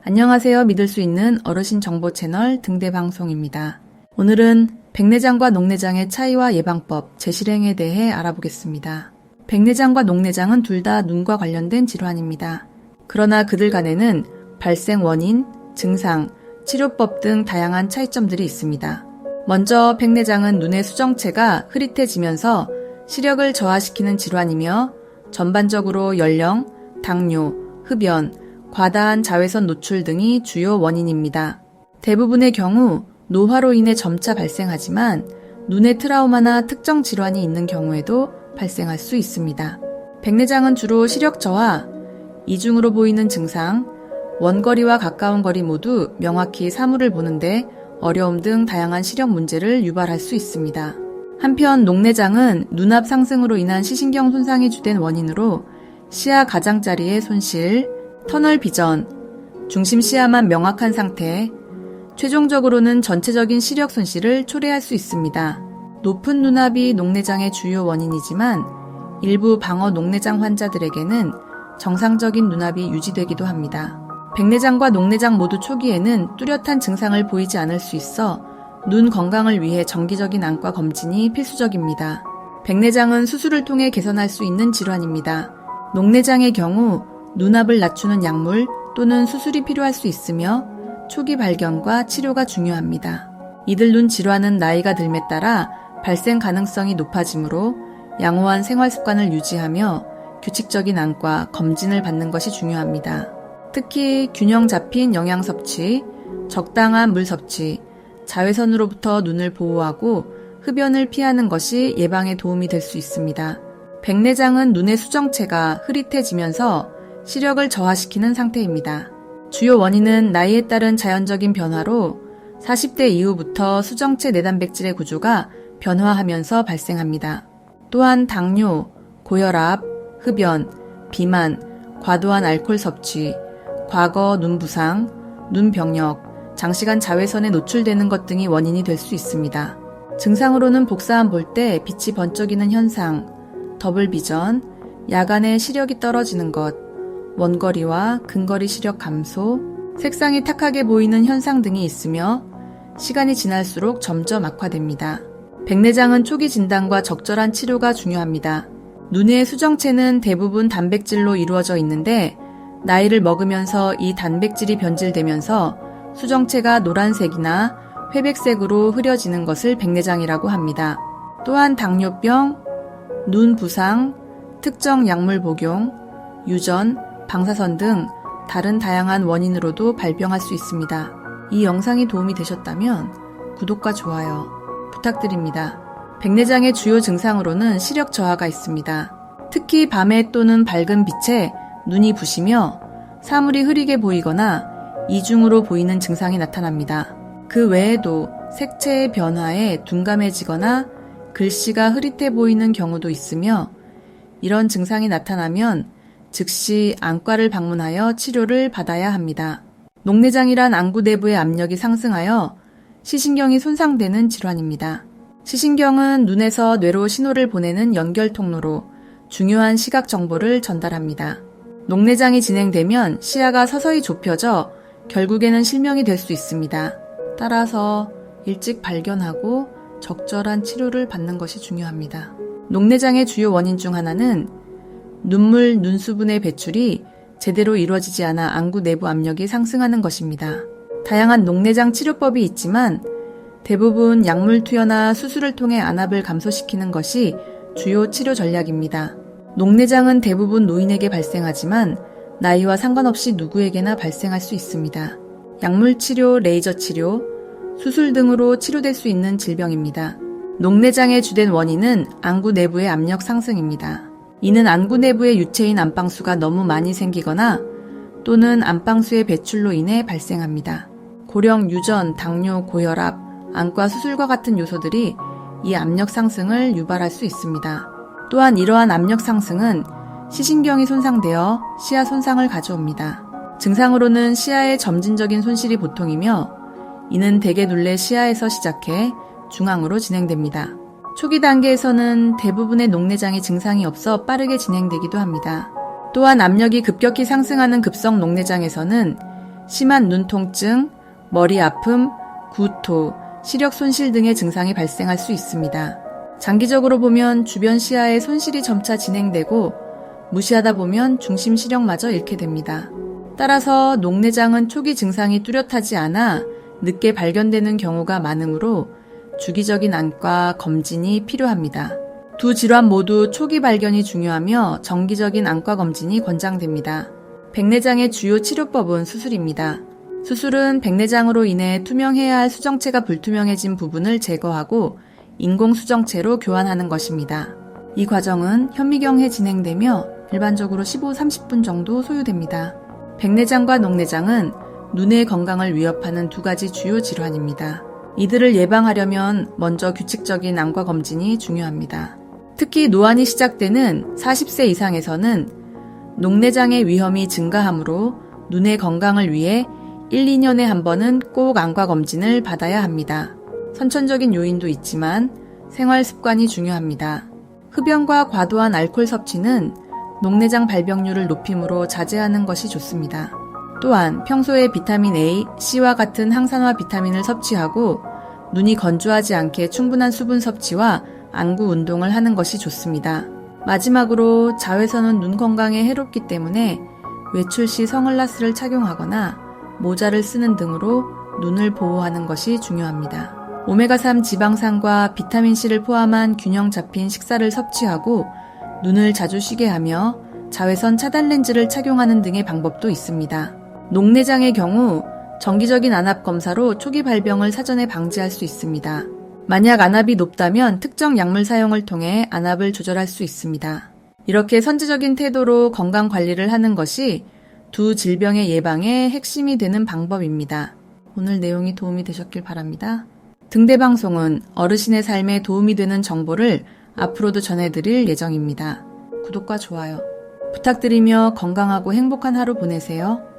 안녕하세요. 믿을 수 있는 어르신 정보 채널 등대방송입니다. 오늘은 백내장과 녹내장의 차이와 예방법, 재실행에 대해 알아보겠습니다. 백내장과 녹내장은 둘 다 눈과 관련된 질환입니다. 그러나 그들 간에는 발생 원인, 증상, 치료법 등 다양한 차이점들이 있습니다. 먼저 백내장은 눈의 수정체가 흐릿해지면서 시력을 저하시키는 질환이며 전반적으로 연령, 당뇨, 흡연, 과다한 자외선 노출 등이 주요 원인입니다. 대부분의 경우 노화로 인해 점차 발생하지만 눈의 트라우마나 특정 질환이 있는 경우에도 발생할 수 있습니다. 백내장은 주로 시력 저하, 이중으로 보이는 증상, 원거리와 가까운 거리 모두 명확히 사물을 보는데 어려움 등 다양한 시력 문제를 유발할 수 있습니다. 한편 녹내장은 눈앞 상승으로 인한 시신경 손상이 주된 원인으로 시야 가장자리의 손실, 터널 비전, 중심 시야만 명확한 상태, 최종적으로는 전체적인 시력 손실을 초래할 수 있습니다. 높은 눈압이 녹내장의 주요 원인이지만 일부 방어 녹내장 환자들에게는 정상적인 눈압이 유지되기도 합니다. 백내장과 녹내장 모두 초기에는 뚜렷한 증상을 보이지 않을 수 있어 눈 건강을 위해 정기적인 안과 검진이 필수적입니다. 백내장은 수술을 통해 개선할 수 있는 질환입니다. 녹내장의 경우 눈압을 낮추는 약물 또는 수술이 필요할 수 있으며 초기 발견과 치료가 중요합니다. 이들 눈 질환은 나이가 들에 따라 발생 가능성이 높아지므로 양호한 생활 습관을 유지하며 규칙적인 안과 검진을 받는 것이 중요합니다. 특히 균형 잡힌 영양 섭취, 적당한 물 섭취, 자외선으로부터 눈을 보호하고 흡연을 피하는 것이 예방에 도움이 될 수 있습니다. 백내장은 눈의 수정체가 흐릿해지면서 시력을 저하시키는 상태입니다. 주요 원인은 나이에 따른 자연적인 변화로 40대 이후부터 수정체 내단백질의 구조가 변화하면서 발생합니다. 또한 당뇨, 고혈압, 흡연, 비만, 과도한 알코올 섭취, 과거 눈 부상, 눈 병력, 장시간 자외선에 노출되는 것 등이 원인이 될 수 있습니다. 증상으로는 복사함 볼 때 빛이 번쩍이는 현상, 더블 비전, 야간에 시력이 떨어지는 것, 원거리와 근거리 시력 감소, 색상이 탁하게 보이는 현상 등이 있으며 시간이 지날수록 점점 악화됩니다. 백내장은 초기 진단과 적절한 치료가 중요합니다. 눈의 수정체는 대부분 단백질로 이루어져 있는데 나이를 먹으면서 이 단백질이 변질되면서 수정체가 노란색이나 회백색으로 흐려지는 것을 백내장이라고 합니다. 또한 당뇨병, 눈 부상, 특정 약물 복용, 유전, 방사선 등 다른 다양한 원인으로도 발병할 수 있습니다. 이 영상이 도움이 되셨다면 구독과 좋아요 부탁드립니다. 백내장의 주요 증상으로는 시력 저하가 있습니다. 특히 밤에 또는 밝은 빛에 눈이 부시며 사물이 흐리게 보이거나 이중으로 보이는 증상이 나타납니다. 그 외에도 색채의 변화에 둔감해지거나 글씨가 흐릿해 보이는 경우도 있으며 이런 증상이 나타나면 즉시 안과를 방문하여 치료를 받아야 합니다. 녹내장이란 안구 내부의 압력이 상승하여 시신경이 손상되는 질환입니다. 시신경은 눈에서 뇌로 신호를 보내는 연결 통로로 중요한 시각 정보를 전달합니다. 녹내장이 진행되면 시야가 서서히 좁혀져 결국에는 실명이 될 수 있습니다. 따라서 일찍 발견하고 적절한 치료를 받는 것이 중요합니다. 녹내장의 주요 원인 중 하나는 눈물, 눈수분의 배출이 제대로 이루어지지 않아 안구 내부 압력이 상승하는 것입니다. 다양한 녹내장 치료법이 있지만 대부분 약물 투여나 수술을 통해 안압을 감소시키는 것이 주요 치료 전략입니다. 녹내장은 대부분 노인에게 발생하지만 나이와 상관없이 누구에게나 발생할 수 있습니다. 약물 치료, 레이저 치료, 수술 등으로 치료될 수 있는 질병입니다. 녹내장의 주된 원인은 안구 내부의 압력 상승입니다. 이는 안구 내부의 유체인 안방수가 너무 많이 생기거나 또는 안방수의 배출로 인해 발생합니다. 고령, 유전, 당뇨, 고혈압, 안과 수술과 같은 요소들이 이 압력 상승을 유발할 수 있습니다. 또한 이러한 압력 상승은 시신경이 손상되어 시야 손상을 가져옵니다. 증상으로는 시야의 점진적인 손실이 보통이며 이는 대개 둘레 시야에서 시작해 중앙으로 진행됩니다. 초기 단계에서는 대부분의 녹내장의 증상이 없어 빠르게 진행되기도 합니다. 또한 압력이 급격히 상승하는 급성 녹내장에서는 심한 눈통증, 머리 아픔, 구토, 시력 손실 등의 증상이 발생할 수 있습니다. 장기적으로 보면 주변 시야에 손실이 점차 진행되고 무시하다 보면 중심 시력마저 잃게 됩니다. 따라서 녹내장은 초기 증상이 뚜렷하지 않아 늦게 발견되는 경우가 많으므로 주기적인 안과 검진이 필요합니다. 두 질환 모두 초기 발견이 중요하며 정기적인 안과 검진이 권장됩니다. 백내장의 주요 치료법은 수술입니다. 수술은 백내장으로 인해 투명해야 할 수정체가 불투명해진 부분을 제거하고 인공 수정체로 교환하는 것입니다. 이 과정은 현미경에 진행되며 일반적으로 15-30분 정도 소요됩니다. 백내장과 녹내장은 눈의 건강을 위협하는 두 가지 주요 질환입니다. 이들을 예방하려면 먼저 규칙적인 안과 검진이 중요합니다. 특히 노안이 시작되는 40세 이상에서는 녹내장의 위험이 증가하므로 눈의 건강을 위해 1-2년에 한 번은 꼭 안과 검진을 받아야 합니다. 선천적인 요인도 있지만 생활 습관이 중요합니다. 흡연과 과도한 알코올 섭취는 녹내장 발병률을 높이므로 자제하는 것이 좋습니다. 또한 평소에 비타민 A, C와 같은 항산화 비타민을 섭취하고 눈이 건조하지 않게 충분한 수분 섭취와 안구 운동을 하는 것이 좋습니다. 마지막으로 자외선은 눈 건강에 해롭기 때문에 외출 시 선글라스를 착용하거나 모자를 쓰는 등으로 눈을 보호하는 것이 중요합니다. 오메가3 지방산과 비타민C를 포함한 균형 잡힌 식사를 섭취하고 눈을 자주 쉬게 하며 자외선 차단 렌즈를 착용하는 등의 방법도 있습니다. 녹내장의 경우 정기적인 안압 검사로 초기 발병을 사전에 방지할 수 있습니다. 만약 안압이 높다면 특정 약물 사용을 통해 안압을 조절할 수 있습니다. 이렇게 선제적인 태도로 건강 관리를 하는 것이 두 질병의 예방에 핵심이 되는 방법입니다. 오늘 내용이 도움이 되셨길 바랍니다. 등대방송은 어르신의 삶에 도움이 되는 정보를 앞으로도 전해드릴 예정입니다. 구독과 좋아요 부탁드리며 건강하고 행복한 하루 보내세요.